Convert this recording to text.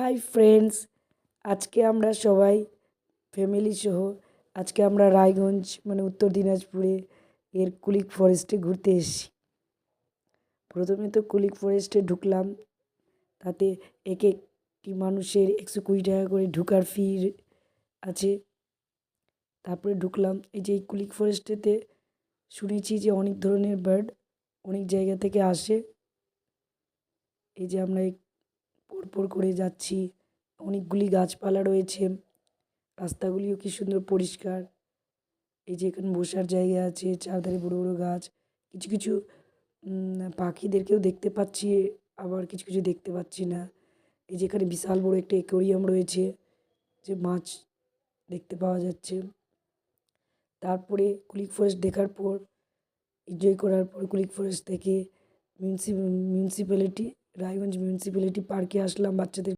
Hi friends, আজকে আমরা সবাই ফ্যামিলি সহ আজকে আমরা রায়গঞ্জ মানে উত্তর দিনাজপুরে এর কুলিক ফরেস্টে ঘুরতে এসেছি। প্রথমে তো কুলিক ফরেস্টে ঢুকলাম, তাতে এক একটি মানুষের 120 টাকা করে ঢোকার ফি আছে। তারপরে ঢুকলাম। এই যে এই কুলিক ফরেস্টেতে শুনেছি যে অনেক ধরনের বার্ড অনেক জায়গা থেকে আসে। এই যে আমরা পরপর করে যাচ্ছি, অনেকগুলি গাছপালা রয়েছে, রাস্তাগুলিও কি সুন্দর পরিষ্কার। এই যে এখানে বসার জায়গা আছে, চারধারে বড় বড় গাছ, কিছু কিছু পাখিদেরকেও দেখতে পাচ্ছি, আবার কিছু কিছু দেখতে পাচ্ছি না। এই যে এখানে বিশাল বড় একটা অ্যাকোয়ারিয়াম রয়েছে, যে মাছ দেখতে পাওয়া যাচ্ছে। তারপরে কুলিক ফরেস্ট দেখার পর, এনজয় করার পর কুলিক ফরেস্ট থেকে মিউনিসিপ্যালিটি রায়গঞ্জ মিউনিসিপ্যালিটি পার্কে আসলাম বাচ্চাদের